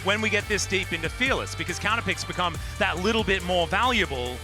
when we get this deep into Fearless, because counterpicks become that little bit more valuable.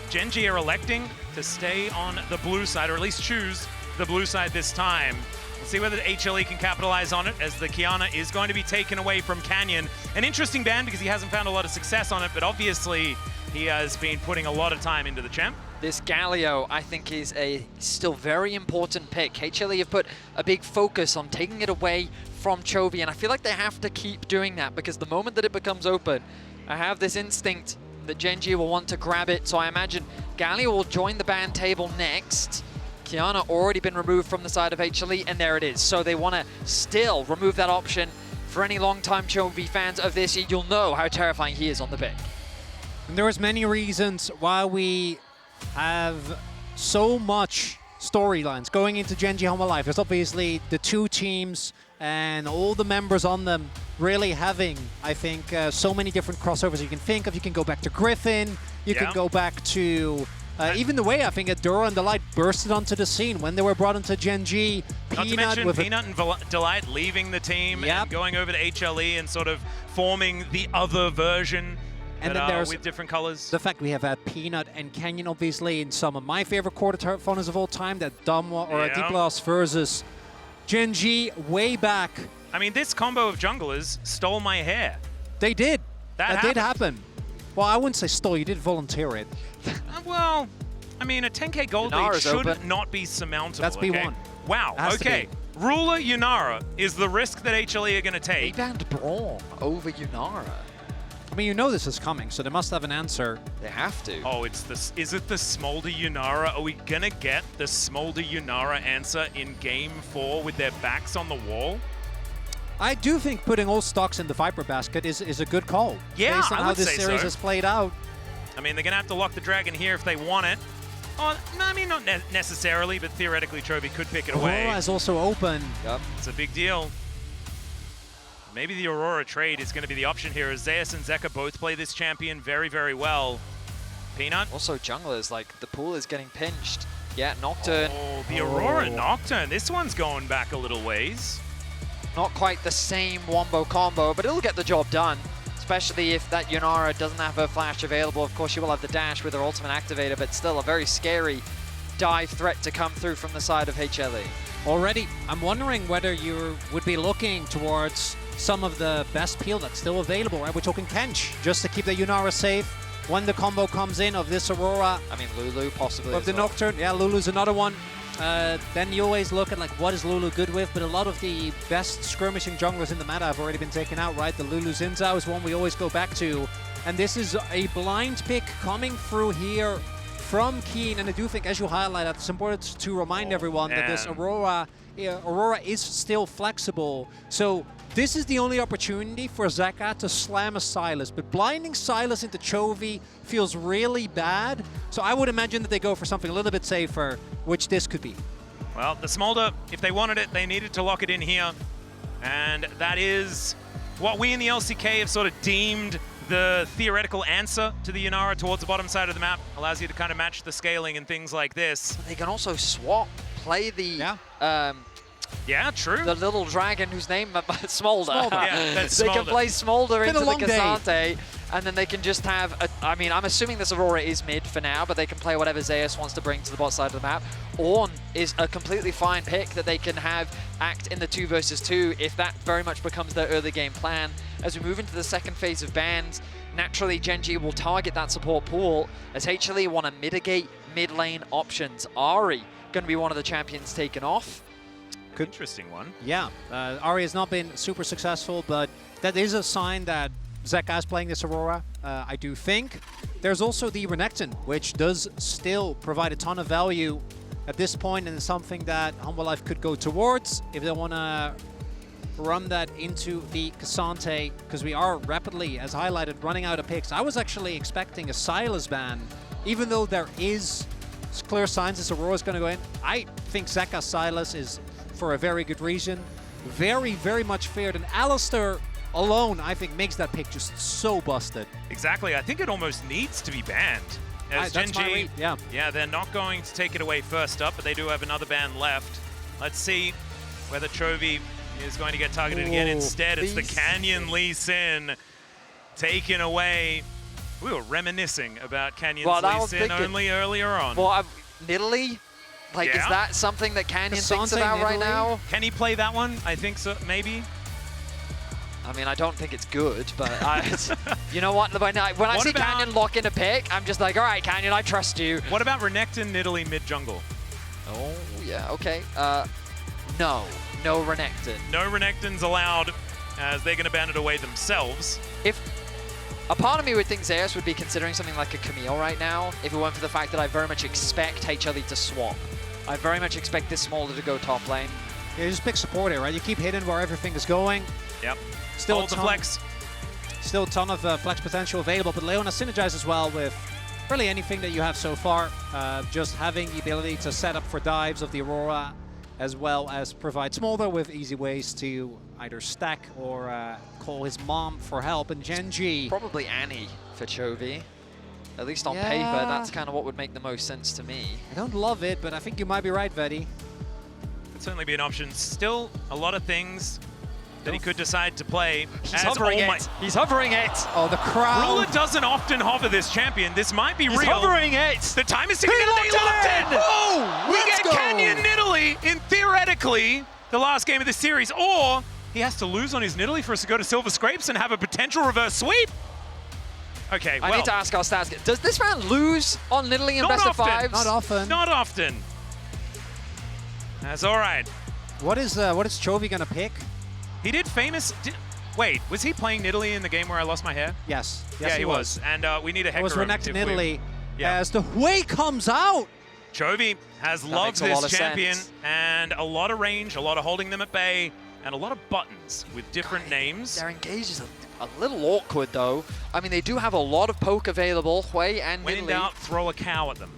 Gen.G are electing to stay on the blue side, or at least choose the blue side this time. We'll see whether HLE can capitalize on it, as the Kiana is going to be taken away from Canyon. An interesting ban because he hasn't found a lot of success on it, but obviously he has been putting a lot of time into the champ. This Galio, I think, is a still very important pick. HLE have put a big focus on taking it away from Chovy, and I feel like they have to keep doing that, because the moment that it becomes open, I have this instinct that Gen.G will want to grab it, so I imagine Galio will join the ban table next. Kiana already been removed from the side of HLE, and there it is. So they want to still remove that option. For any long-time Chovy fans of this, you'll know how terrifying he is on the pick. And there's many reasons why we have so much storylines going into Gen.G Hanwha Life. There's obviously the two teams and all the members on them really having, I think, so many different crossovers you can think of. You can go back to Griffin, you can go back to even the way I think Duro and Delight bursted onto the scene when they were brought into Gen.G. Not to mention Peanut and Delight leaving the team and going over to HLE and sort of forming the other version. And then there's with different colors. The fact we have Peanut and Canyon, obviously, in some of my favorite quarterfinals of all time, that Damwa or D-Blast versus Gen.G way back. I mean, this combo of junglers stole my hair. They did. That did happen. Well, I wouldn't say stole, you did volunteer it. Well, I mean, a 10k gold lead should not be surmountable. That's B1. Okay? Wow, okay. Ruler Yunara is the risk that HLE are going to take. They banned Braum over Yunara. I mean, you know this is coming, so they must have an answer. They have to. Oh, it's this. Is it the Smolder Yunara? Are we going to get the Smolder Yunara answer in Game 4 with their backs on the wall? I do think putting all stocks in the Viper basket is a good call. Yeah, based on how this series has played out. I mean, they're going to have to lock the Dragon here if they want it. Oh, no, I mean, not necessarily, but theoretically, Chovy could pick it away. Aurora is also open. Yep. It's a big deal. Maybe the Aurora trade is going to be the option here, as Zeus and Zeka both play this champion very, very well. Peanut? Also, junglers, like, the pool is getting pinched. Yeah, Nocturne. Oh, the Aurora Nocturne. This one's going back a little ways. Not quite the same wombo combo, but it'll get the job done. Especially if that Yunara doesn't have her flash available. Of course, she will have the dash with her ultimate activator, but still a very scary dive threat to come through from the side of HLE. Already, I'm wondering whether you would be looking towards some of the best peel that's still available, right? We're talking Kench, just to keep the Yunara safe when the combo comes in of this Aurora. I mean, Lulu possibly of the Nocturne. Yeah, Lulu's another one. Then you always look at like what is Lulu good with, but a lot of the best skirmishing junglers in the meta have already been taken out, right? The Lulu Zinzao is one we always go back to, and this is a blind pick coming through here from Kiin, and I do think, as you highlighted, it's important to remind everyone that this Aurora is still flexible. So this is the only opportunity for Zeka to slam a Sylas, but blinding Sylas into Chovy feels really bad. So I would imagine that they go for something a little bit safer, which this could be. Well, the Smolder, if they wanted it, they needed to lock it in here. And that is what we in the LCK have sort of deemed the theoretical answer to the Yunara towards the bottom side of the map. Allows you to kind of match the scaling and things like this. They can also swap, play the... Yeah, true. The little dragon whose name Smolder. Yeah, that's They Smolder. can play Smolder into the Ksante, and then they can just have I mean, I'm assuming this Aurora is mid for now, but they can play whatever Zeus wants to bring to the bot side of the map. Ornn is a completely fine pick that they can have act in the 2 versus 2 if that very much becomes their early game plan. As we move into the second phase of bans, naturally Gen.G will target that support pool as HLE want to mitigate mid lane options. Ahri going to be one of the champions taken off. Interesting one. Yeah, Ahri has not been super successful, but that is a sign that Zeka is playing this Aurora, I do think. There's also the Renekton, which does still provide a ton of value at this point, and it's something that Hanwha Life could go towards if they want to run that into the Ksante, because we are rapidly, as highlighted, running out of picks. I was actually expecting a Sylas ban, even though there is clear signs this Aurora is going to go in. I think Zeka Sylas is, for a very good reason, very, very much feared. And Alistar alone, I think, makes that pick just so busted. Exactly. I think it almost needs to be banned. As Gen.G, yeah, they're not going to take it away first up, but they do have another ban left. Let's see whether Chovy is going to get targeted again. Instead, it's the Canyon Lee Sin taken away. We were reminiscing about Canyon's Lee Sin only earlier on. Well, Nidalee? Like, is that something that Canyon thinks about right now? Can he play that one? I think so, maybe. I mean, I don't think it's good, but you know what? When I see Canyon lock in a pick, I'm just like, all right, Canyon, I trust you. What about Renekton, Nidalee, mid-jungle? Oh, yeah, okay. No Renekton. No Renektons allowed, as they're going to ban it away themselves. A part of me would think Zeus would be considering something like a Camille right now, if it weren't for the fact that I very much expect HLE to swap. I very much expect this Smolder to go top lane. Yeah, you just pick support here, right? You keep hitting where everything is going. Yep. Still Hold the flex. Still a ton of flex potential available, but Leona synergizes well with really anything that you have so far. Just having the ability to set up for dives of the Aurora, as well as provide Smolder with easy ways to either stack or call his mom for help. And Gen.G. Probably Annie for Chovy. At least on paper, that's kind of what would make the most sense to me. I don't love it, but I think you might be right, Vedi. Could certainly be an option. Still a lot of things that he could decide to play. He's hovering it. He's hovering it. Oh, the crowd. Ruler doesn't often hover this champion. This might be real. He's hovering it. The time is ticking. They locked it. Oh, we get Canyon Nidalee in theoretically the last game of the series, or he has to lose on his Nidalee for us to go to Silver Scrapes and have a potential reverse sweep. Okay, well. I need to ask our stats. Does this man lose on Nidalee in best of fives? Not often. Not often. That's all right. What is Chovy gonna pick? He did famous. Wait, was he playing Nidalee in the game where I lost my hair? Yes. Yeah, he was. And we need a Hecker. It was Renekton Nidalee as the Hwei comes out. Chovy has loved this champion and a lot of range, a lot of holding them at bay, and a lot of buttons with different names. Their engage is a little awkward, though. I mean, they do have a lot of poke available, Hwei and When Nidalee. in doubt, throw a cow at them.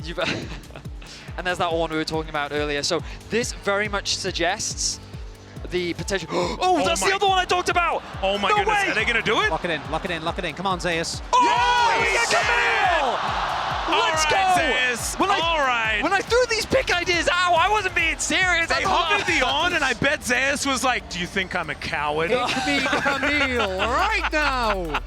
And there's that one we were talking about earlier. So this very much suggests the potential. Oh, that's the other one I talked about. Oh my goodness, are they gonna do it? Lock it in, lock it in, lock it in. Come on, Zeus. Oh, we got Camille! Let's go! Zeus. When I threw these pick ideas out, I wasn't being serious. They hovered the on, and I bet Zeus was like, "Do you think I'm a coward?" Pick me Camille right now.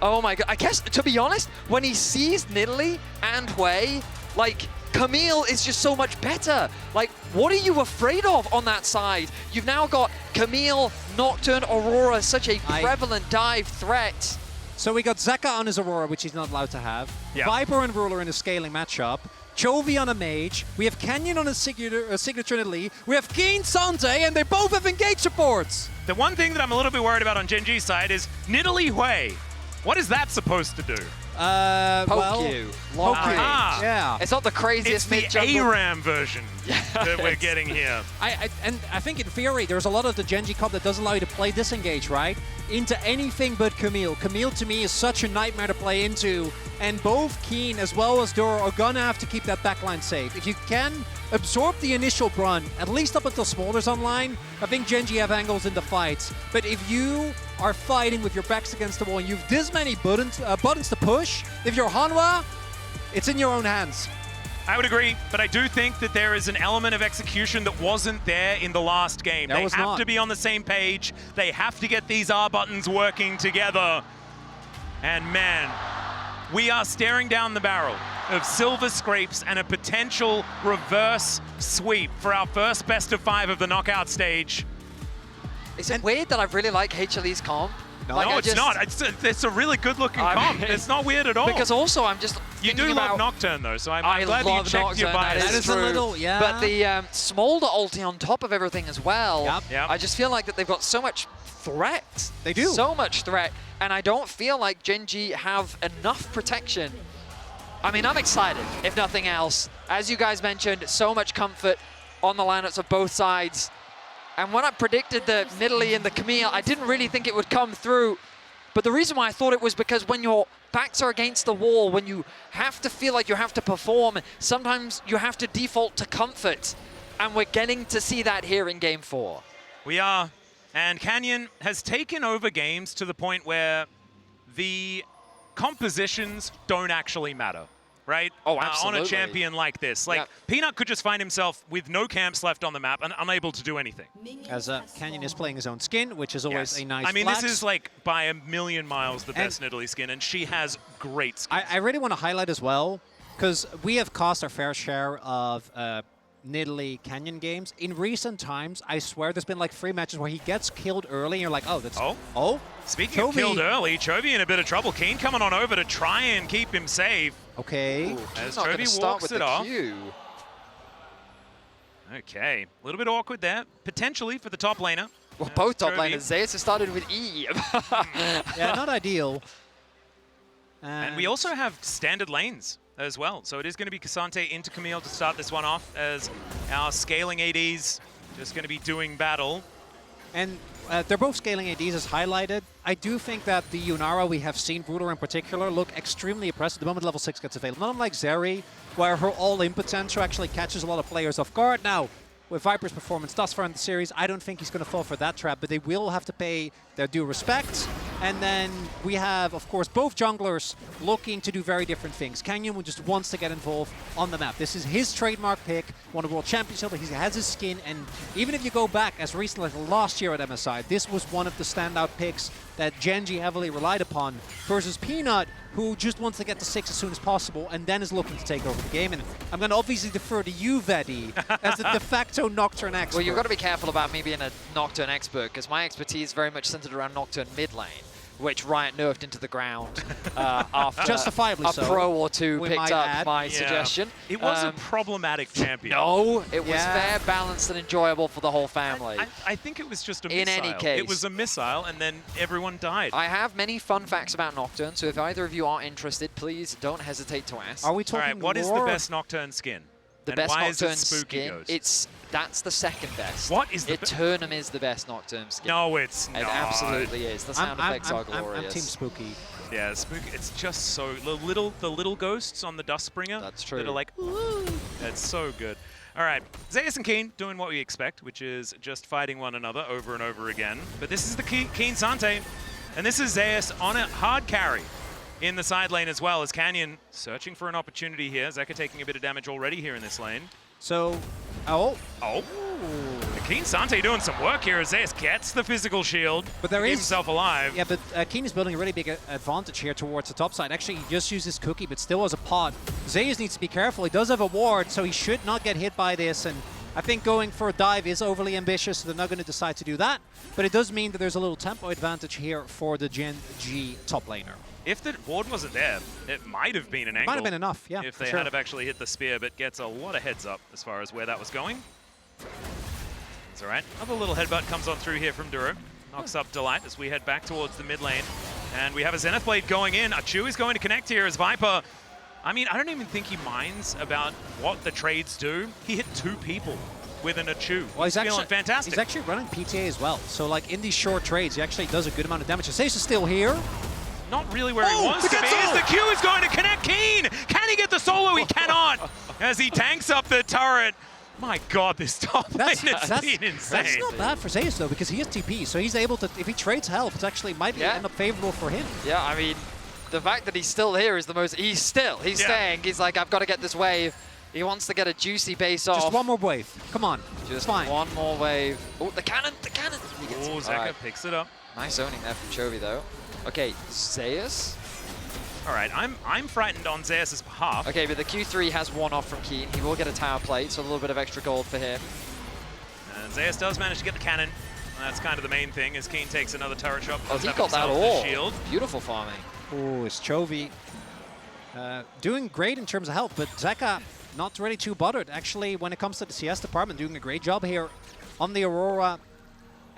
Oh my god! I guess to be honest, when he sees Nidalee and Hwei, like, Camille is just so much better. Like, what are you afraid of on that side? You've now got Camille, Nocturne, Aurora, such a prevalent dive threat. So we got Zeka on his Aurora, which he's not allowed to have. Yeah. Viper and Ruler in a scaling matchup. Chovy on a Mage. We have Canyon on a signature Nidalee. We have Kiin, Ksante, and they both have engage supports. The one thing that I'm a little bit worried about on Gen.G's side is Nidalee Hwei. What is that supposed to do? Poke you. Long range. Yeah. It's not the craziest It's the ARAM version that we're getting here. And I think in theory, there's a lot of the Gen.G comp that doesn't allow you to play disengage, right? Into anything but Camille. Camille, to me, is such a nightmare to play into. And both Kiin as well as Duro are gonna have to keep that backline safe. If you can absorb the initial brunt, at least up until Smolder's online, I think Gen.G have angles in the fights. But if you are fighting with your backs against the wall and you've this many buttons to push, if you're Hanwha, it's in your own hands. I would agree, but I do think that there is an element of execution that wasn't there in the last game. They have to be on the same page. They have to get these R buttons working together. And man, we are staring down the barrel of Silver Scrapes and a potential reverse sweep for our first best of 5 of the knockout stage. Is it weird that I really like HLE's comp? No, it's not. It's a really good-looking comp. It's not weird at all. Because also, I'm just You do love Nocturne, though, so I'm glad love you checked your bias. That is a little, yeah. But the Smolder ulti on top of everything as well, Yep. I just feel like that they've got so much threat. They do. So much threat. And I don't feel like Gen.G have enough protection. I mean, I'm excited, if nothing else. As you guys mentioned, so much comfort on the lineups of both sides. And when I predicted the Nidalee and the Camille, I didn't really think it would come through. But the reason why I thought it was because when your backs are against the wall, when you have to feel like you have to perform, sometimes you have to default to comfort. And we're getting to see that here in Game 4. We are. And Canyon has taken over games to the point where the compositions don't actually matter. right? Oh, On absolutely. a champion like this. Like, Yep. Peanut could just find himself with no camps left on the map and unable to do anything. As Canyon is playing his own skin, which is always Yes. a nice I mean, flex. this is like by a million miles the best Nidalee skin, and she has great skins. I really want to highlight as well, because we have cost our fair share of Nidalee Canyon games. In recent times, I swear there's been like 3 matches where he gets killed early, and you're like, oh, that's... Oh. Speaking of killed early, Chovy in a bit of trouble. Kiin coming on over to try and keep him safe. Okay. Ooh, As Kiin's not gonna Chovy start walks with it the off. Q. Okay, a little bit awkward there, potentially for the top laner. Well, both top Chovy. laners. Zeus has started with E. Yeah, not ideal. And we also have standard lanes as well. So it is going to be Ksante into Camille to start this one off, as our scaling ADs just going to be doing battle. And they're both scaling ADs as highlighted. I do think that the Yunara we have seen, Brutal in particular, look extremely impressive the moment level 6 gets available. Not unlike Zeri, where her all-in potential actually catches a lot of players off guard. Now, with Viper's performance thus far in the series, I don't think he's going to fall for that trap, but they will have to pay their due respect. And then we have, of course, both junglers looking to do very different things. Canyon just wants to get involved on the map. This is his trademark pick, won a World Championship, he has his skin, and even if you go back as recently as last year at MSI, this was one of the standout picks that Gen.G heavily relied upon, versus Peanut, who just wants to get to 6 as soon as possible and then is looking to take over the game. And I'm going to obviously defer to you, Vedi, as the de facto Nocturne expert. Well, you've got to be careful about me being a Nocturne expert, because my expertise is very much centered around Nocturne mid lane, which Riot nerfed into the ground after Justifiably a so, pro or two we picked might up add. my Yeah. suggestion. It was a problematic champion. No, it was Yeah. fair, balanced, and enjoyable for the whole family. I think it was just a In missile. any case. It was a missile, and then everyone died. I have many fun facts about Nocturne, so if either of you are interested, please don't hesitate to ask. Are we All talking right, what is the lore? best Nocturne skin? The And best why is it Nocturne Spooky skin? Ghost? That's the second best. What is the Eternum is the best Nocturne skin. No, it's not. It absolutely is. The sound effects are glorious. I'm Team Spooky. Yeah, Spooky. It's just so the little ghosts on the Dustbringer. That's true. That are like, ooh, that's so good. All right, Zeus and Kiin doing what we expect, which is just fighting one another over and over again. But this is the Kiin Ksante, and this is Zeus on a hard carry in the side lane as well, as Canyon searching for an opportunity here. Zeka taking a bit of damage already here in this lane. So, Oh. Ksante doing some work here as Zeus gets the physical shield But there to keep is- himself alive. yeah, but Kiin is building a really big advantage here towards the top side. Actually, he just uses Cookie, but still has a pod. Zeus needs to be careful. He does have a ward, so he should not get hit by this. And I think going for a dive is overly ambitious, so they're not going to decide to do that. But it does mean that there's a little tempo advantage here for the Gen.G top laner. If the ward wasn't there, it might have been an angle. Might have been enough, yeah. If for they sure. had have actually hit the spear, but gets a lot of heads up as far as where that was going. It's all right. Another little headbutt comes on through here from Duro. Knocks up Delight as we head back towards the mid lane. And we have a Zenith Blade going in. Achu is going to connect here as Viper. I mean, I don't even think he minds about what the trades do. He hit 2 people with an Achu. Well, he's feeling actually, fantastic. He's actually running PTA as well. So, like, in these short trades, he actually does a good amount of damage. Zeus is still here. Not really where he Oh, wants he to be. gets As all! the Q is going to connect Kiin. Can he get the solo? He cannot. As he tanks up the turret. My God, this top lane has been insane. That's not bad for Zeus, though, because he has TP. So he's able to, if he trades health, it actually might end up favorable for him. Yeah, I mean, the fact that he's still here is the most... He's staying. He's like, I've got to get this wave. He wants to get a juicy base off. Just one more wave. Come on. Just fine. one more wave. Oh, the cannon! He gets Oh, it. Zeka All right. picks it up. Nice owning there from Chovy, though. Okay, Zeus. All right, I'm frightened on Zeus' behalf. Okay, but the Q3 has one off from Kiin. He will get a tower plate, so a little bit of extra gold for him. And Zeus does manage to get the cannon. And that's kind of the main thing, as Kiin takes another turret shot. Oh, does he have got that himself the all. shield. Beautiful farming. Oh, it's Chovy. Doing great in terms of health, but Zeka not really too bothered. Actually, when it comes to the CS department, doing a great job here on the Aurora.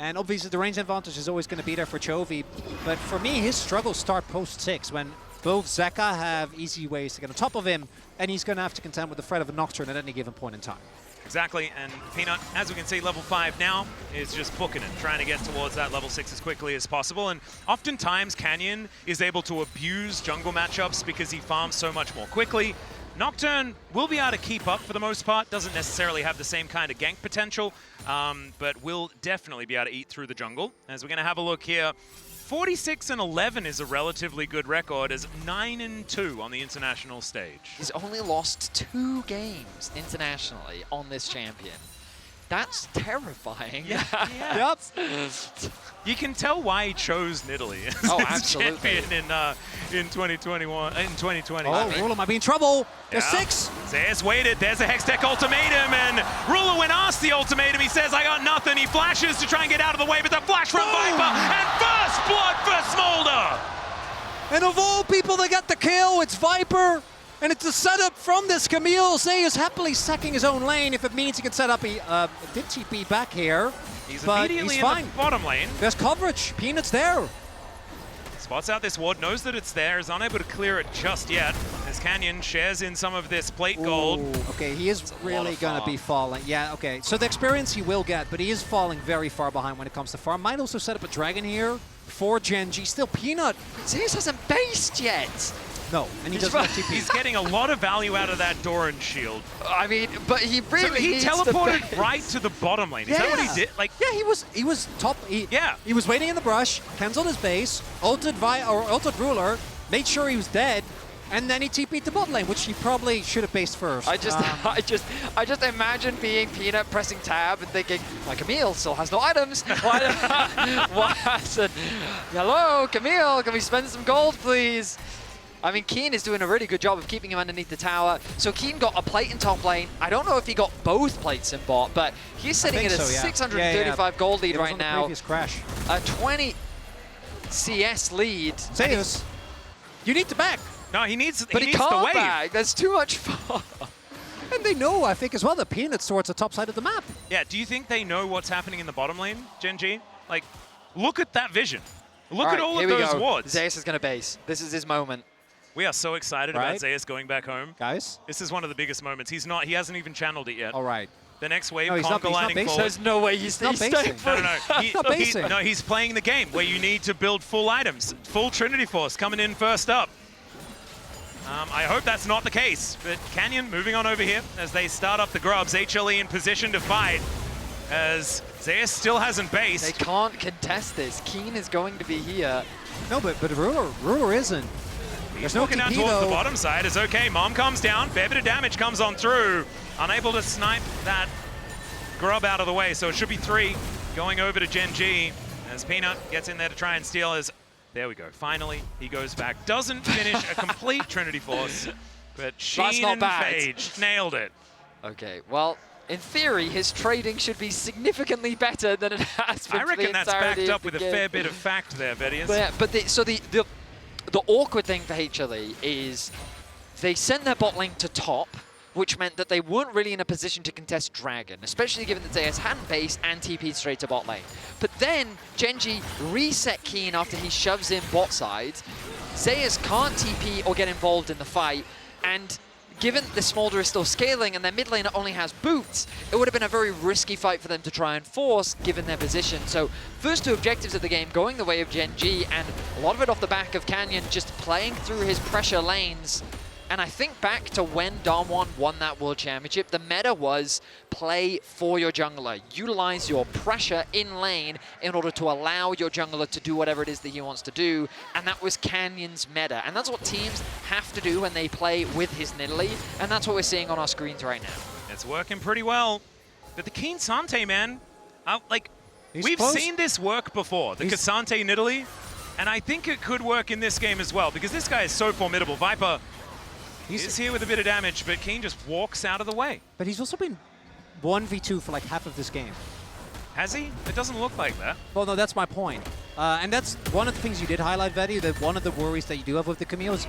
And obviously the range advantage is always going to be there for Chovy. But for me, his struggles start post-6 when both Zeka have easy ways to get on top of him, and he's going to have to contend with the threat of a Nocturne at any given point in time. Exactly, and Peanut, as we can see, level 5 now is just booking it, trying to get towards that level 6 as quickly as possible. And oftentimes, Canyon is able to abuse jungle matchups because he farms so much more quickly. Nocturne will be able to keep up for the most part, doesn't necessarily have the same kind of gank potential, but will definitely be able to eat through the jungle. As we're going to have a look here 46-11 is a relatively good record as 9-2 on the international stage. He's only lost 2 games internationally on this champion. That's terrifying. Yeah. Yep. You can tell why he chose Nidalee as Oh, his absolutely. champion in 2021. In 2020. Oh, Ruler might be in trouble. There's Yeah. 6. Zeus waited. There's a Hextech ultimatum, and Ruler, when asked the ultimatum, he says, "I got nothing." He flashes to try and get out of the way, but the flash from Viper, and first blood for Smolder. And of all people that got the kill, it's Viper. And it's a setup from this Camille. Zeus happily sacking his own lane if it means he can set up a did TP back here. He's but immediately he's in fine. the bottom lane. There's coverage. Peanut's there. Spots out this ward, knows that it's there, is unable to clear it just yet. As Canyon shares in some of this plate gold. Ooh, okay, he is really of going to farm. be falling. Yeah, okay. So the experience he will get, but he is falling very far behind when it comes to farm. Might also set up a dragon here for Gen.G. Still Peanut. Zeus hasn't based yet. No, and he He's doesn't right. have TP. He's getting a lot of value out of that Doran shield. I mean, but he really So he needs to teleported base. right to the bottom lane. Is that what he did? Like, Yeah, he was top. Yeah. He was waiting in the brush, cancelled his base, ulted Ruler, made sure he was dead, and then he TP'd the bot lane, which he probably should have based first. I just imagine being Peanut pressing tab and thinking, my Camille still has no items. Why? Hello, Camille, can we spend some gold, please? I mean, Kiin is doing a really good job of keeping him underneath the tower. So Kiin got a plate in top lane. I don't know if he got both plates in bot, but he's sitting at a so, yeah. 635 gold lead It was right on the now. previous crash. A 20 CS lead. Zeus, you need to back. no, he needs But he the can't wave. back. There's too much far. And they know, I think, as well, that Peanut's towards the top side of the map. Yeah, do you think they know what's happening in the bottom lane, Gen.G? Like, look at that vision. Look at all of those wards. Zeus is going to base. This is his moment. We are so excited about Right. Zeus going back home. Guys? This is one of the biggest moments. He hasn't even channeled it yet. All right. The next wave, No, he's not- Conquer he's not lining basing. forward. There's no way he's not staying basing. for No. not basing. No, he's playing the game where you need to build full items. Full Trinity Force coming in first up. I hope that's not the case, but Canyon moving on over here as they start up the grubs. HLE in position to fight as Zeus still hasn't based. They can't contest this. Kiin is going to be here. No, but Ruler isn't. He's There's no walking down TP towards the though. bottom side. It's okay. Mom comes down. Fair bit of damage comes on through. Unable to snipe that grub out of the way. So it should be 3 going over to Gen.G as Peanut gets in there to try and steal his... There we go. Finally, he goes back. Doesn't finish a complete Trinity Force, but Sheen not and bad. Phage nailed it. Okay, well, in theory, his trading should be significantly better than it has been. I for the reckon that's entirety backed of up the with a game. fair bit of fact there, Vedius. But, yeah, but the awkward thing for HLE is they sent their bot lane to top, which meant that they weren't really in a position to contest Dragon, especially given that Zeus hadn't base and TP'd straight to bot lane. But then Gen.G reset Kiin after he shoves in bot side. Zeus can't TP or get involved in the fight, and given the Smolder is still scaling and their mid laner only has boots, it would have been a very risky fight for them to try and force, given their position. So first 2 objectives of the game going the way of Gen.G, and a lot of it off the back of Canyon just playing through his pressure lanes. And I think back to when Damwon won that World Championship, the meta was play for your jungler. Utilize your pressure in lane in order to allow your jungler to do whatever it is that he wants to do. And that was Canyon's meta. And that's what teams have to do when they play with his Nidalee. And that's what we're seeing on our screens right now. It's working pretty well. But the Kiin Ksante, man, He's we've close. seen this work before. The Ksante Nidalee. And I think it could work in this game as well, because this guy is so formidable. Viper is here with a bit of damage, but Kiin just walks out of the way. But he's also been 1v2 for like half of this game. Has he? It doesn't look like that. Well, no, that's my point. And that's one of the things you did highlight, Vedi, that one of the worries that you do have with the Camille is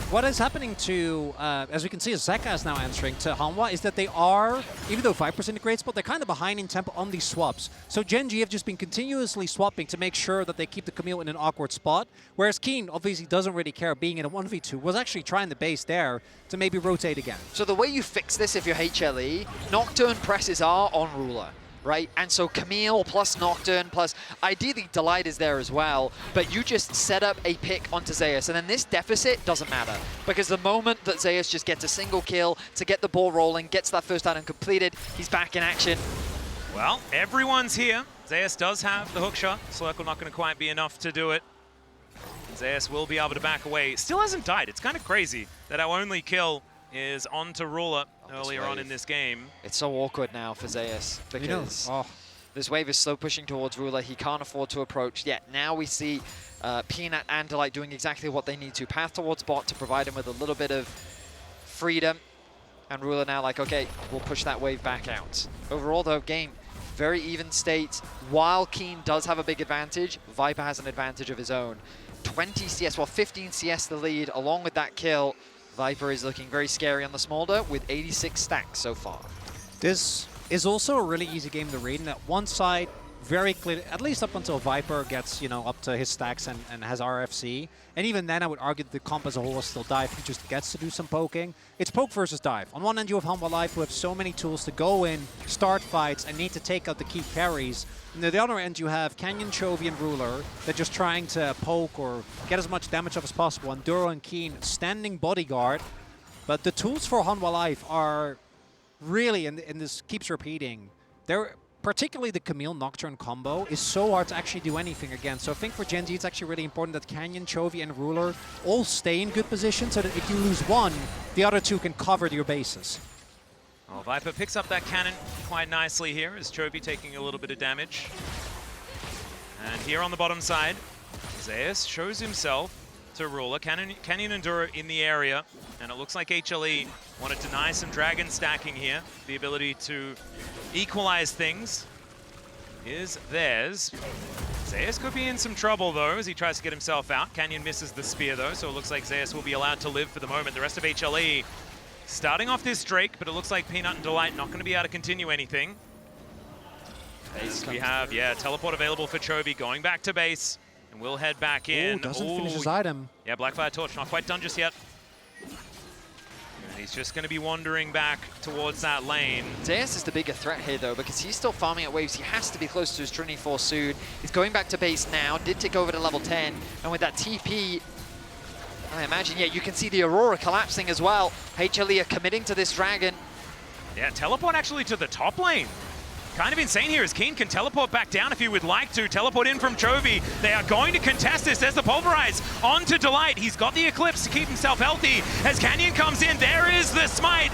what is happening to, as we can see, as Zeka is now answering to Hanwha, is that they are, even though 5% in great spot, they're kind of behind in tempo on these swaps. So Gen.G have just been continuously swapping to make sure that they keep the Camille in an awkward spot, whereas Kiin obviously doesn't really care being in a 1v2, was actually trying the base there to maybe rotate again. So the way you fix this if you're HLE, Nocturne presses R on Ruler, right? And so Camille plus Nocturne plus, ideally Delight is there as well, but you just set up a pick onto Zeus, and then this deficit doesn't matter, because the moment that Zeus just gets a single kill to get the ball rolling, gets that first item completed, he's back in action. Well, everyone's here. Zeus does have the hook shot. Circle not going to quite be enough to do it. Zeus will be able to back away. Still hasn't died. It's kind of crazy that our only kill is onto Ruler earlier on in this game. It's so awkward now for Zeus because this wave is slow pushing towards Ruler. He can't afford to approach yet. Now we see Peanut and Delight doing exactly what they need to. Path towards bot to provide him with a little bit of freedom. And Ruler now like, okay, we'll push that wave back out. Overall though, game very even state. While Kiin does have a big advantage, Viper has an advantage of his own. 20 CS, well 15 CS the lead. Along with that kill, Viper is looking very scary on the Smolder with 86 stacks so far. This is also a really easy game to read. And at one side, very clear, at least up until Viper gets, you know, up to his stacks and has RFC. And even then, I would argue that the comp as a whole is still dive. He just gets to do some poking. It's poke versus dive. On one end, you have Hanwha Life, who have so many tools to go in, start fights, and need to take out the key carries. And at the other end, you have Canyon, Chovy, and Ruler. They're just trying to poke or get as much damage up as possible. And Duro and Kiin standing bodyguard. But the tools for Hanwha Life are really, and this keeps repeating, they're particularly the Camille Nocturne combo is so hard to actually do anything against. So I think for Gen.G it's actually really important that Canyon, Chovy, and Ruler all stay in good position so that if you lose one, the other two can cover your bases. Oh, Viper picks up that cannon quite nicely here as Chovy taking a little bit of damage. And here on the bottom side, Zeus shows himself to Ruler. Canyon and Duro in the area, and it looks like HLE want to deny some dragon stacking here. The ability to equalize things is theirs. Zeus could be in some trouble though as he tries to get himself out. Canyon misses the spear though, so it looks like Zeus will be allowed to live for the moment. The rest of HLE starting off this Drake, but it looks like Peanut and Delight not going to be able to continue anything. As we have, teleport available for Chovy going back to base. And we'll head back in. Doesn't finish his item. Yeah, Blackfire Torch not quite done just yet. And he's just going to be wandering back towards that lane. Zeus is the bigger threat here though because he's still farming at waves. He has to be close to his Trinity Force soon. He's going back to base now. Did tick over to level 10. And with that TP, I imagine, you can see the Aurora collapsing as well. HLE are committing to this dragon. Yeah, teleport actually to the top lane. Kind of insane here as Kiin can teleport back down if he would like to. Teleport in from Chovy. They are going to contest this. There's the Pulverize onto Delight. He's got the Eclipse to keep himself healthy. As Canyon comes in, there is the Smite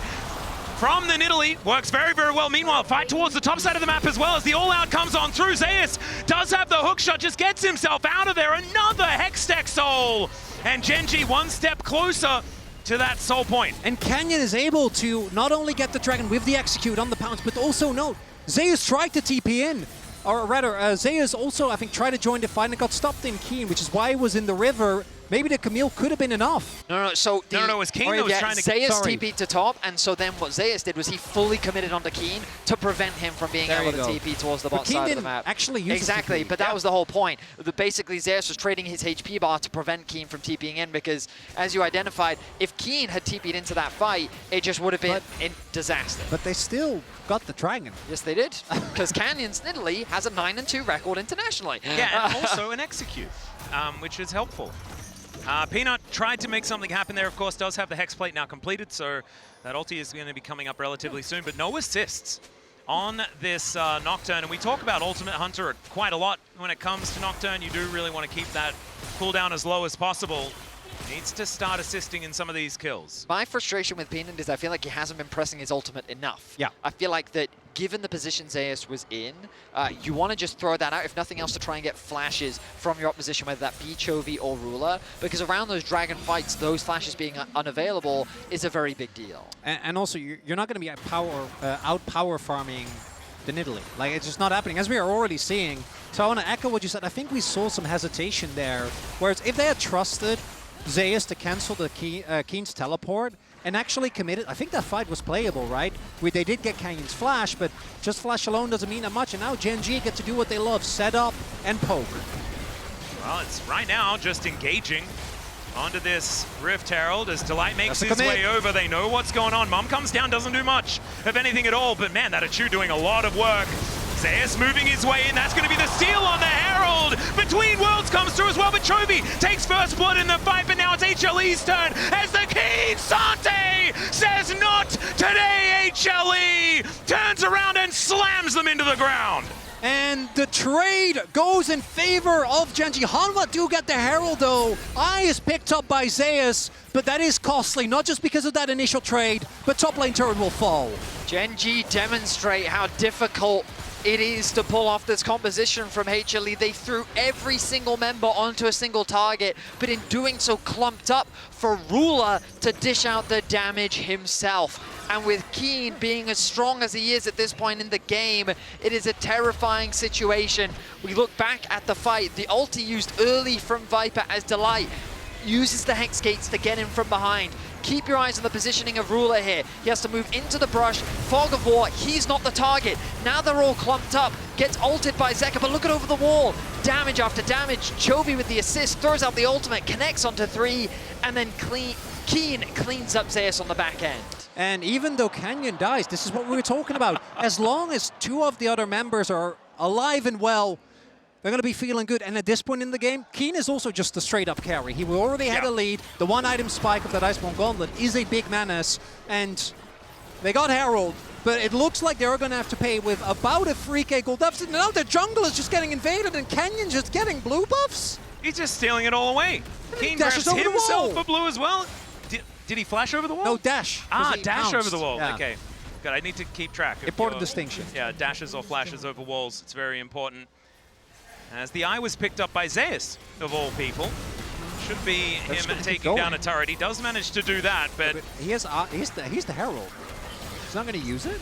from the Nidalee. Works very, very well. Meanwhile, fight towards the top side of the map as well as the All-Out comes on through. Zeus does have the hookshot, just gets himself out of there. Another Hextech soul. And Gen.G one step closer to that soul point. And Canyon is able to not only get the dragon with the execute on the pounce, but also note, Zeus tried to TP in. Or rather, Zeus also, I think, tried to join the fight and got stopped in Kiin, which is why he was in the river. Maybe the Camille could have been enough. No, so it was Kiin that was trying to... Zeus TP'd to top, and so then what Zeus did was he fully committed onto Kiin to prevent him from being able to TP towards the bot side of the map. Actually use exactly, but that was the whole point. Basically, Zeus was trading his HP bar to prevent Kiin from TPing in because, as you identified, if Kiin had TP'd into that fight, it just would have been a disaster. But they still got the dragon. Yes, they did, because Canyon's Nidalee has a 9-2 record internationally. Yeah, and also an execute, which is helpful. Peanut tried to make something happen there, of course, does have the Hex Plate now completed, so that ulti is going to be coming up relatively soon, but no assists on this Nocturne. And we talk about Ultimate Hunter quite a lot when it comes to Nocturne. You do really want to keep that cooldown as low as possible. Needs to start assisting in some of these kills. My frustration with Peanut is I feel like he hasn't been pressing his ultimate enough. Yeah. I feel like that given the position Zeus was in, you want to just throw that out, if nothing else, to try and get flashes from your opposition, whether that be Chovy or Ruler, because around those dragon fights, those flashes being unavailable is a very big deal. And also, you're not going to be out power farming the Nidalee. Like, it's just not happening, as we are already seeing. So I want to echo what you said. I think we saw some hesitation there, whereas if they had trusted Zeus to cancel the Kiin's teleport and actually committed, I think that fight was playable, right? They did get Canyon's flash, but just flash alone doesn't mean that much. And now Gen.G get to do what they love, set up and poke. Well, it's right now just engaging onto this Rift Herald as Delight makes his way over. They know what's going on. Mum comes down, doesn't do much of anything at all, but man, that Achu doing a lot of work. Zeus moving his way in. That's going to be the steal on the Herald. Between Worlds comes through as well, but Chovy takes first blood in the fight, but now it's HLE's turn as the Kiin Ksante says not today, HLE! Turns around and slams them into the ground. And the trade goes in favor of Gen.G. Hanwha do get the Herald though. Eye is picked up by Zeus, but that is costly, not just because of that initial trade, but top lane turret will fall. Gen.G demonstrate how difficult it is to pull off this composition from HLE. They threw every single member onto a single target, but in doing so clumped up for Ruler to dish out the damage himself. And with Kiin being as strong as he is at this point in the game, it is a terrifying situation. We look back at the fight, the ulti used early from Viper as Delight uses the Hex Gates to get in from behind. Keep your eyes on the positioning of Ruler here. He has to move into the brush. Fog of War, he's not the target. Now they're all clumped up. Gets ulted by Zeka, but look at over the wall. Damage after damage. Chovy with the assist, throws out the ultimate, connects onto 3, and then Kiin cleans up Zeus on the back end. And even though Canyon dies, this is what we were talking about. As long as 2 of the other members are alive and well, they're going to be feeling good. And at this point in the game, Kiin is also just a straight-up carry. He already had a lead. The one-item spike of that Iceborne Gauntlet is a big menace. And they got Herald, but it looks like they're going to have to pay with about a 3k gold deficit. Now their jungle is just getting invaded, and Canyon's just getting blue buffs. He's just stealing it all away. Kiin grabs over the himself wall. for blue as well. Did he flash over the wall? No, dash. Ah, He dash bounced. over the wall. Yeah. Okay. Good, I need to keep track of Important your- distinction. Yeah, dashes or flashes over walls. It's very important. As the eye was picked up by Zeus, of all people. Should be That's him gonna keep taking down going. a turret. He does manage to do that, but He's the Herald. He's not going to use it.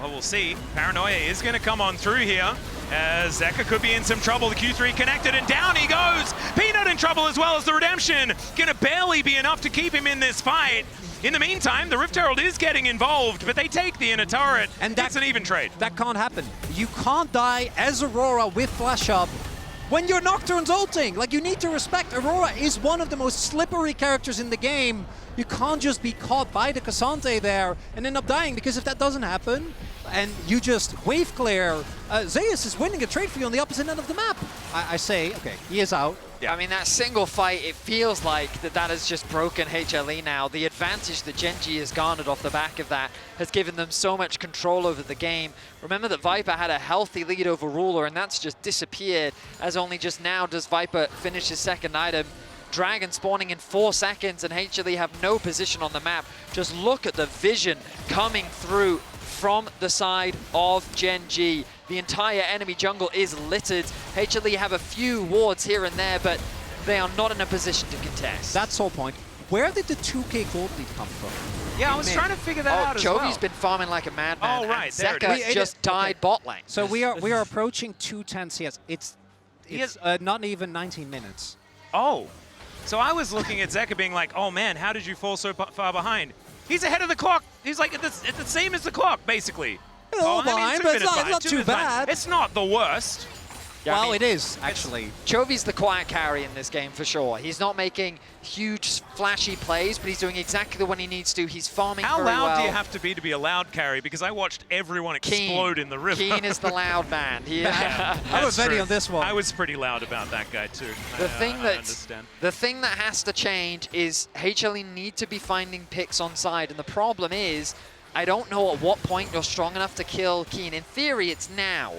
well, we'll see. Paranoia is going to come on through here, as Zeka could be in some trouble. The Q3 connected, and down he goes. Peanut in trouble as well as the Redemption. Going to barely be enough to keep him in this fight. In the meantime, the Rift Herald is getting involved, but they take the inner turret. And that's an even trade. That can't happen. You can't die as Aurora with flash up when your Nocturne's ulting. Like, you need to respect Aurora is one of the most slippery characters in the game. You can't just be caught by the Ksante there and end up dying, because if that doesn't happen and you just wave clear, Zeus is winning a trade for you on the opposite end of the map. I say, okay, he is out. Yeah. I mean, that single fight, it feels like that has just broken HLE now. The advantage that Gen.G has garnered off the back of that has given them so much control over the game. Remember that Viper had a healthy lead over Ruler, and that's just disappeared, as only just now does Viper finish his second item. Dragon spawning in 4 seconds, and HLE have no position on the map. Just look at the vision coming through from the side of Gen.G. The entire enemy jungle is littered. HLE have a few wards here and there, but they are not in a position to contest. That's the whole point. Where did the 2k gold lead come from? Yeah, I was trying to figure that out as well. Chovy's been farming like a madman. Oh, right, and there it Zeka is. just died bot lane. So we are approaching 210 CS. It's not even 19 minutes. Oh, so I was looking at Zeka being like, oh man, how did you fall so far behind? He's ahead of the clock. He's like, it's the same as the clock, basically. A little behind, but it's not too bad. It's not the worst. Yeah, I Well, mean, it is, actually. Chovy's the quiet carry in this game for sure. He's not making huge flashy plays, but he's doing exactly the one he needs to. He's farming How very loud well. do you have to be a loud carry? Because I watched everyone explode in the river. Kiin is the loud man. I was ready on this one. I was pretty loud about that guy too. The I understand. thing that has to change is HLE need to be finding picks on side, and the problem is I don't know at what point you're strong enough to kill Kiin. In theory, it's now.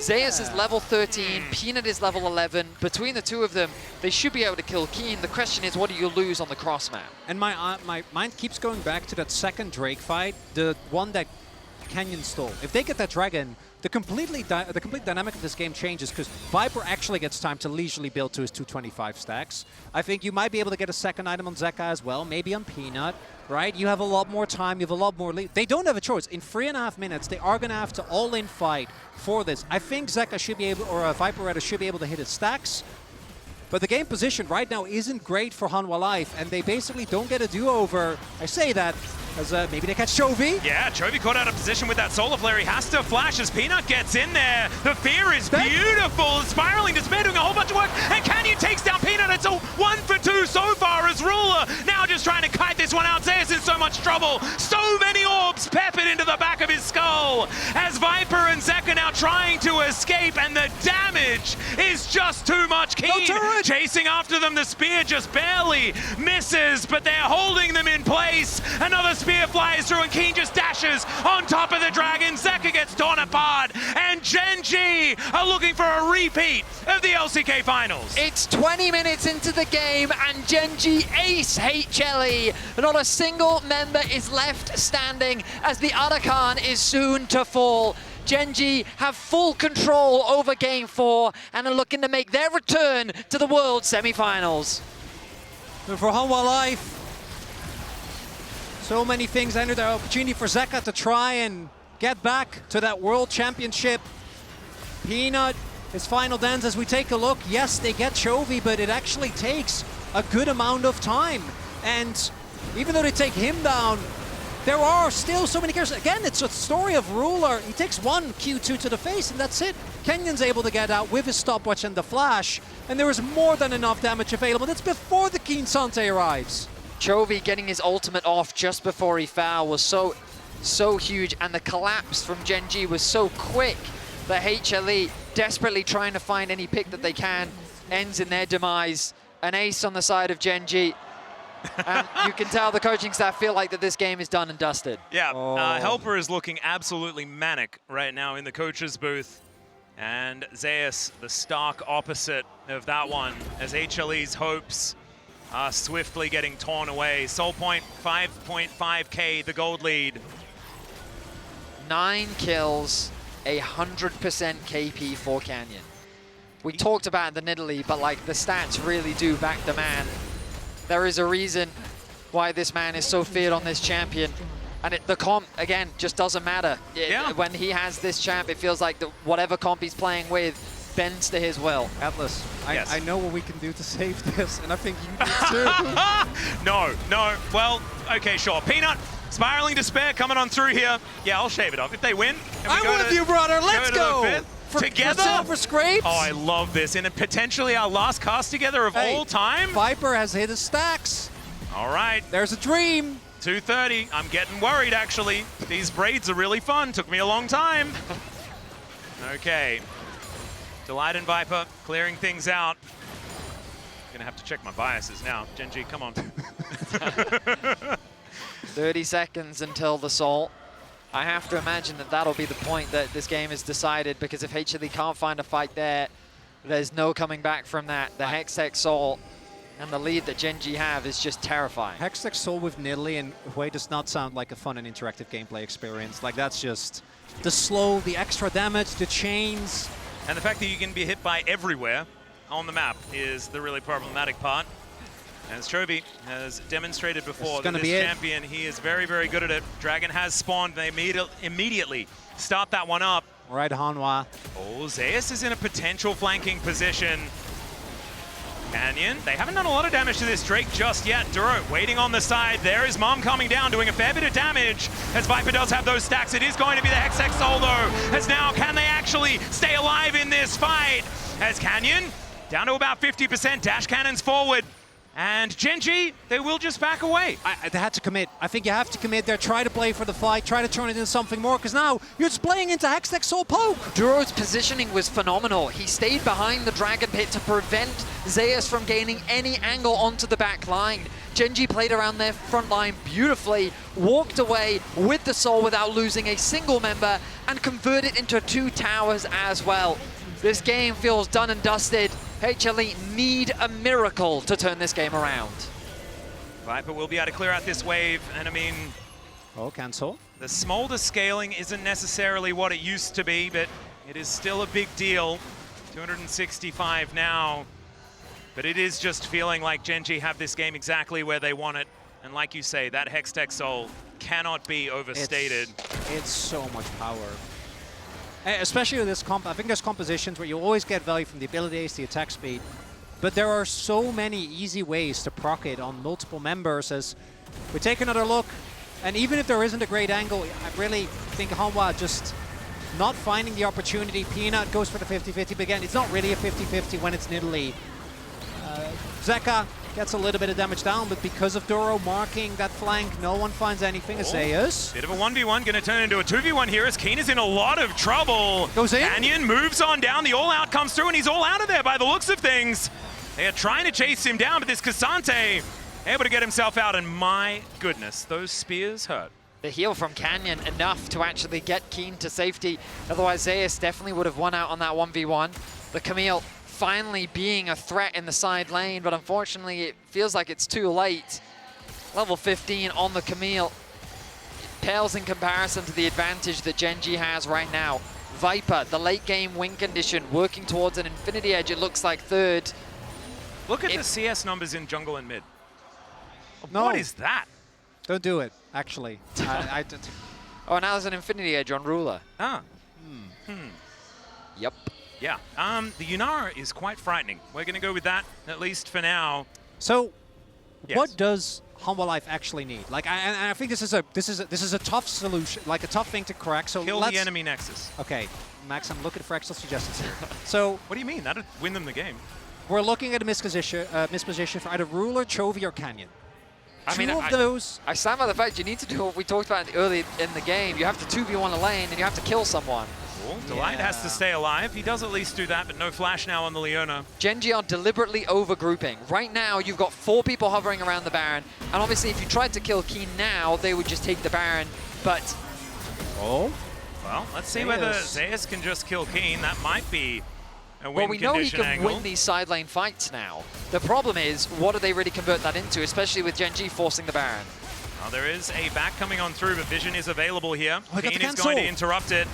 Zeus is level 13, Peanut is level 11. Between the two of them, they should be able to kill Kiin. The question is, what do you lose on the cross map? And my mind keeps going back to that second Drake fight, the one that Canyon stole. If they get that dragon, the complete dynamic of this game changes, because Viper actually gets time to leisurely build to his 225 stacks. I think you might be able to get a second item on Zeka as well, maybe on Peanut, right? You have a lot more time, you have a lot more lead. They don't have a choice. In 3.5 minutes, they are going to have to all-in fight for this. I think Zeka should be able, or Viper should be able to hit his stacks. But the game position right now isn't great for Hanwha Life, and they basically don't get a do-over. I say that as maybe they catch Chovy. Yeah, Chovy caught out of position with that Solar Flare. He has to flash as Peanut gets in there. The fear is beautiful. Spiraling Despair doing a whole bunch of work. And Canyon takes down Peanut. It's a 1 for 2 so far as Ruler. Now just trying to kite this one out. Zeus in so much trouble. So many orbs peppered into the back of his skull. well, as Viper and Zeka now trying to escape, and the damage is just too much. Kiin chasing after them, the spear just barely misses, but they're holding them in place. Another spear flies through, and Kiin just dashes on top of the dragon. Zeka gets torn apart, and Gen.G are looking for a repeat of the LCK finals. It's 20 minutes into the game, and Gen.G ace HLE. Not a single member is left standing as the Arakan is soon to fall. Gen.G have full control over Game 4 and are looking to make their return to the World semi-finals. And for Hanwha Life, so many things enter the opportunity for Zeka to try and get back to that World Championship. Peanut, his final dance as we take a look. Yes, they get Chovy, but it actually takes a good amount of time. And even though they take him down, there are still so many characters. Again, it's a story of Ruler. He takes one Q2 to the face, and that's it. Kenyon's able to get out with his stopwatch and the flash, and there is more than enough damage available. That's before the Ksante arrives. Chovy getting his ultimate off just before he fell was so huge, and the collapse from Gen.G was so quick that HLE, desperately trying to find any pick that they can, ends in their demise. An ace on the side of Gen.G. And you can tell the coaching staff feel like that this game is done and dusted. Yeah, Helper is looking absolutely manic right now in the coach's booth. And Zeus, the stark opposite of that one, as HLE's hopes are swiftly getting torn away. Soul Point, 5.5k, the gold lead. 9 kills, 100% KP for Canyon. We talked about the Nidalee, but like the stats really do back the man. There is a reason why this man is so feared on this champion. And the comp, again, just doesn't matter. When he has this champ, it feels like whatever comp he's playing with bends to his will. Atlus, Yes. I know what we can do to save this, and I think you do too. No. Well, okay, sure. Peanut, spiraling despair coming on through here. Yeah, I'll shave it off. If they win, I'm with you, brother. Let's go. Together? For Silver Scrapes? Oh, I love this. And potentially our last cast together of all time. Viper has hit his stacks. All right. There's a dream. 2:30. I'm getting worried, actually. These braids are really fun. Took me a long time. Okay. Delight and Viper clearing things out. Gonna have to check my biases now. Gen.G, come on. 30 seconds until the Soul. I have to imagine that that'll be the point that this game is decided, because if HLE can't find a fight there, there's no coming back from that. The Hextech Soul and the lead that Gen.G have is just terrifying. Hextech Soul with Nidalee and Hwei does not sound like a fun and interactive gameplay experience. Like, that's just the slow, the extra damage, the chains. And the fact that you can be hit by everywhere on the map is the really problematic part. As Chovy has demonstrated before, that this champion, he is very, very good at it. Dragon has spawned, they immediately start that one up. All right, Hanwha. Oh, Zeus is in a potential flanking position. Canyon, they haven't done a lot of damage to this Drake just yet. Duro waiting on the side. There is Mom coming down, doing a fair bit of damage. As Viper does have those stacks, it is going to be the Hextech Soul though. As now, can they actually stay alive in this fight? As Canyon, down to about 50%, dash cannons forward. And Gen.G, they will just back away. They had to commit. I think you have to commit there. Try to play for the fight. Try to turn it into something more, because now you're just playing into Hextech Soul Poke. Duro's positioning was phenomenal. He stayed behind the Dragon Pit to prevent Zeus from gaining any angle onto the back line. Gen.G played around their front line beautifully, walked away with the Soul without losing a single member, and converted into 2 towers as well. This game feels done and dusted. HLE need a miracle to turn this game around. Viper will be able to clear out this wave, and I mean... Oh, cancel. The Smolder scaling isn't necessarily what it used to be, but it is still a big deal. 265 now. But it is just feeling like Gen.G have this game exactly where they want it. And like you say, that Hextech Soul cannot be overstated. It's so much power. Especially with this comp, I think there's compositions where you always get value from the abilities, the attack speed, but there are so many easy ways to proc it on multiple members. As we take another look, and even if there isn't a great angle, I really think Hanwha just not finding the opportunity. Peanut goes for the 50-50, but again, it's not really a 50-50 when it's Nidalee. Zeka gets a little bit of damage down, but because of Duro marking that flank, no one finds anything. Zeus. Bit of a 1v1, gonna turn into a 2v1 here as Kiin is in a lot of trouble. Goes in. Canyon moves on down, the all-out comes through, and he's all out of there by the looks of things. They are trying to chase him down, but this Ksante able to get himself out, and my goodness, those spears hurt. The heal from Canyon enough to actually get Kiin to safety. Otherwise, Zeus definitely would have won out on that 1v1. The Camille finally being a threat in the side lane, but unfortunately it feels like it's too late. Level 15 on the Camille pales in comparison to the advantage that Gen.G has right now. Viper, the late game win condition, working towards an Infinity Edge, it looks like third. Look at the CS numbers in jungle and mid. No. What is that? Don't do it, actually. Oh, now there's an Infinity Edge on Ruler. Ah. Yep. Yeah, the Yunara is quite frightening. We're going to go with that, at least for now. So, Yes. what does Hanwha Life actually need? Like, I think this is a tough solution, like a tough thing to crack. So Kill let's, the enemy nexus. Okay, Max, I'm looking for extra suggestions here. So What do you mean? That'd win them the game. we're looking at a misposition for either Ruler, Chovy, or Canyon. I mean, Two of those. I stand by the fact you need to do what we talked about early in the game. You have to 2v1 a lane and you have to kill someone. Cool. Delight has to stay alive. He does at least do that, but no flash now on the Leona. Gen.G are deliberately overgrouping. Right now, you've got 4 people hovering around the Baron, and obviously if you tried to kill Kiin now, they would just take the Baron, but... Oh. Well, let's see whether Zeus can just kill Kiin. That might be a win Well, we know he condition can angle. win these side lane fights now. The problem is, what do they really convert that into, especially with Gen.G forcing the Baron? Well, there is a back coming on through, but vision is available here. Oh, Kiin is going to interrupt it.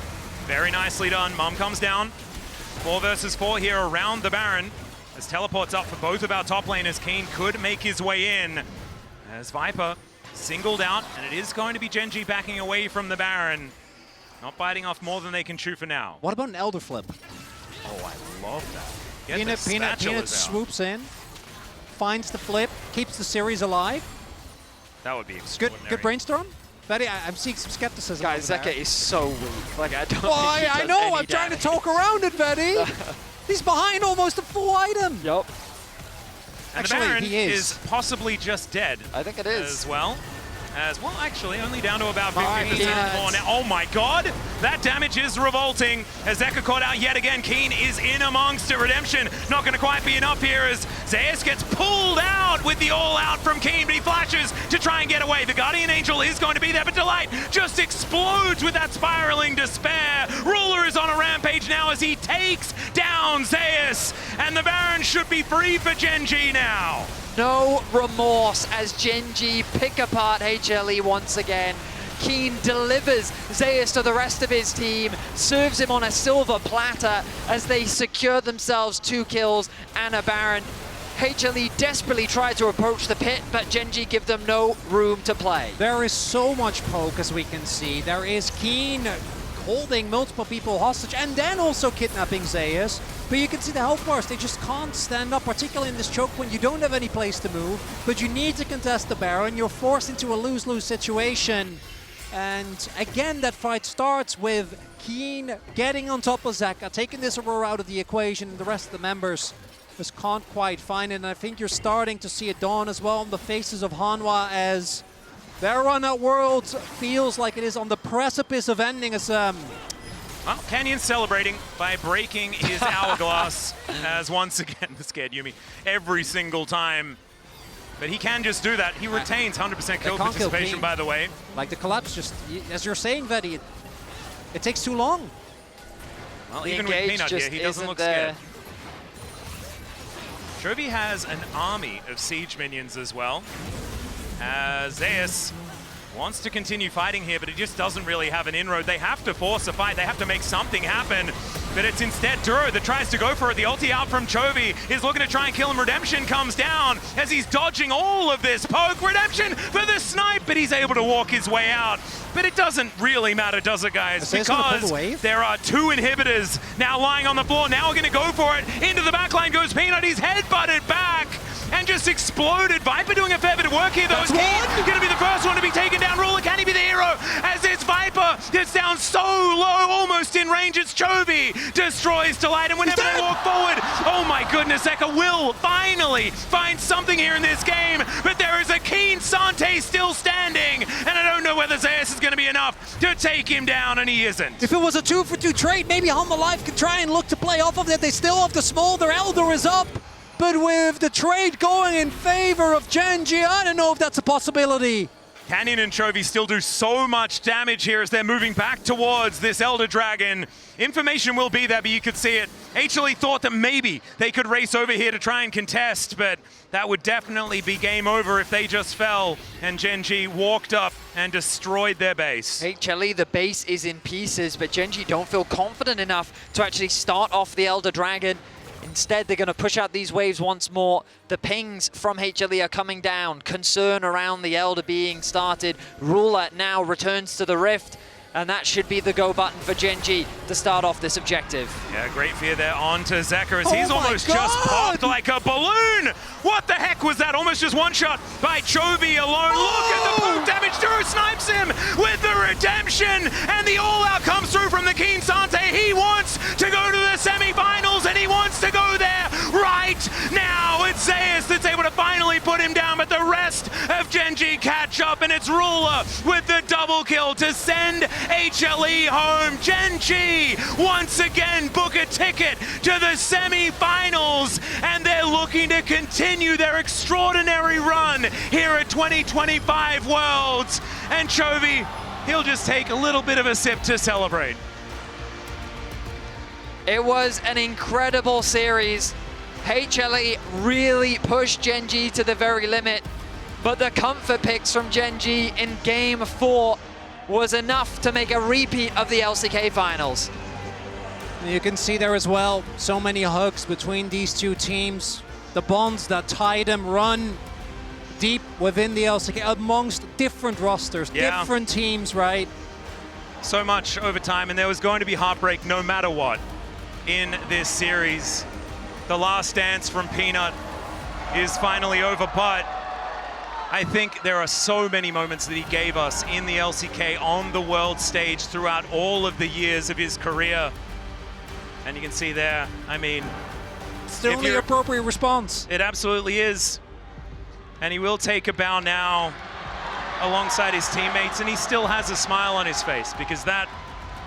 Very nicely done. Mum comes down. 4 versus 4 here around the Baron. As teleports up for both of our top laners, Kiin could make his way in. As Viper singled out, and it is going to be Gen.G backing away from the Baron. Not biting off more than they can chew for now. What about an Elder Flip? Oh, I love that. Get the Peanut spatulas out. swoops in, finds the flip, keeps the series alive. That would be Good, extraordinary. good brainstorm. Betty, I'm seeing some skepticism. Guys, over Zeka there. is so weak. Like, I don't Why? think he I does know. any I'm trying to damage. talk around it, Betty. He's behind almost a full item. Yup, And Actually, the Baron he is. possibly just dead I think it is. as well. Actually, only down to about My 50% God. more now. Oh my god! That damage is revolting. As Zeka caught out yet again, Kiin is in amongst it. Redemption not going to quite be enough here as Zeus gets pulled out with the all-out from Kiin, but he flashes to try and get away. The Guardian Angel is going to be there, but Delight just explodes with that spiraling despair. Ruler is on a rampage now as he takes down Zeus, and the Baron should be free for Gen.G now. No remorse as Gen.G pick apart HLE once again. Kiin delivers Zeus to the rest of his team, serves him on a silver platter as they secure themselves 2 kills and a Baron. HLE desperately try to approach the pit, but Gen.G give them no room to play. There is so much poke, as we can see. There is Kiin holding multiple people hostage and then also kidnapping Zeus. But you can see the health bars, they just can't stand up, particularly in this choke when you don't have any place to move. But you need to contest the Baron. You're forced into a lose-lose situation. And again, that fight starts with Kiin getting on top of Zeka, taking this Aurora out of the equation, and the rest of the members just can't quite find it. And I think you're starting to see it dawn as well on the faces of Hanwha as their run at Worlds feels like it is on the precipice of ending as Well, Canyon's celebrating by breaking his hourglass as once again, this scared Yumi every single time. But he can just do that. He retains 100% kill can't kill participation, Kiin. by the way. like the collapse just, as you're saying, Vedi, it takes too long. Well, The even with engage Peanut here, just he doesn't isn't look there. scared. Chovy has an army of siege minions as well. Zeus wants to continue fighting here, but he just doesn't really have an inroad. They have to force a fight. They have to make something happen. But it's instead Duro that tries to go for it. The ulti out from Chovy is looking to try and kill him. Redemption comes down as he's dodging all of this poke. Redemption for the snipe, but he's able to walk his way out. But it doesn't really matter, does it, guys? Zeus gonna pull Because the wave? there are 2 inhibitors now lying on the floor. Now we're going to go for it. Into the backline goes Peanut. He's headbutted back and just exploded. Viper doing a fair bit of work here, though. That's Kiin one. going to be the first one to be taken down. Ruler, can he be the hero? As it's Viper gets down down so low, almost in range. It's Chovy, destroys Delight, and whenever they walk forward, oh my goodness, Zeka will finally find something here in this game, but there is a Kiin Ksante still standing, and I don't know whether Zeus is going to be enough to take him down, and he isn't. If it was a 2-for-2 trade, maybe Hanwha Life could try and look to play off of that. They still have the Smolder, Elder is up, but with the trade going in favor of Gen.G, I don't know if that's a possibility. Canyon and Chovy still do so much damage here as they're moving back towards this Elder Dragon. Information will be there, but you could see it. HLE thought that maybe they could race over here to try and contest, but that would definitely be game over if they just fell and Gen.G walked up and destroyed their base. HLE, the base is in pieces, but Gen.G don't feel confident enough to actually start off the Elder Dragon. Instead, they're going to push out these waves once more. The pings from HLE are coming down. Concern around the Elder being started. Ruler now returns to the Rift, and that should be the go button for Gen.G to start off this objective. Yeah, great fear there on to Zeka as he's almost just popped like a balloon. What the heck was that? Almost just one shot by Chovy alone. Look at the poke damage. Duro snipes him with the redemption, and the all-out comes through from the Kiin Ksante. He wants to go to the semi-finals, and he wants to go there right now. It's Zeus that's able to finally put him down, but the rest of Gen.G catch up, and it's Ruler with the double kill to send HLE home. Gen.G once again book a ticket to the semi-finals, and they're looking to continue their extraordinary run here at 2025 Worlds. And Chovy, he'll just take a little bit of a sip to celebrate. It was an incredible series. HLE really pushed Gen.G to the very limit, but the comfort picks from Gen.G in Game 4 was enough to make a repeat of the LCK finals. You can see there as well, so many hugs between these two teams. The bonds that tie them run deep within the LCK amongst different rosters, different teams, right? So much over time, and there was going to be heartbreak no matter what in this series. The last dance from Peanut is finally over, but I think there are so many moments that he gave us in the LCK on the world stage throughout all of the years of his career. And you can see there, I mean, it's the only appropriate response. It absolutely is. And he will take a bow now alongside his teammates, and he still has a smile on his face because that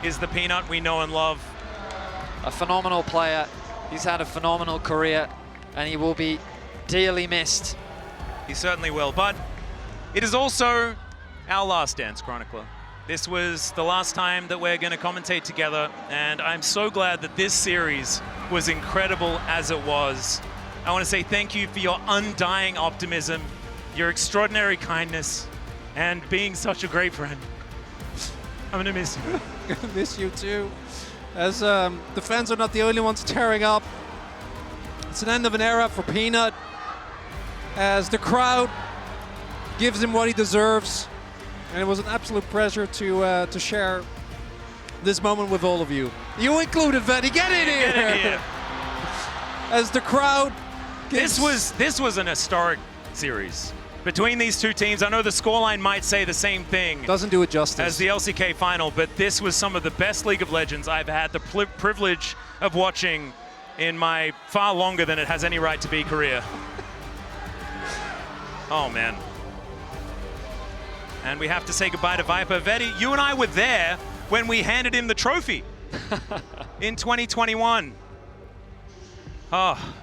is the Peanut we know and love. A phenomenal player. He's had a phenomenal career, and he will be dearly missed. He certainly will, but it is also our last dance, Chronicler. This was the last time that we're going to commentate together, and I'm so glad that this series was incredible as it was. I want to say thank you for your undying optimism, your extraordinary kindness, and being such a great friend. I'm going to miss you. I'm going to miss you too. As the fans are not the only ones tearing up. It's an end of an era for Peanut, as the crowd gives him what he deserves. And it was an absolute pleasure to share this moment with all of you. You included, Vedi. Get in here! Get in here. As the crowd gives... This was an historic series between these two teams. I know the scoreline might say the same thing. Doesn't do it justice. As the LCK final, but this was some of the best League of Legends I've had the privilege of watching in my far longer than it has any right to be career. Oh, man. And we have to say goodbye to Viper. Vedi, you and I were there when we handed him the trophy in 2021. Oh,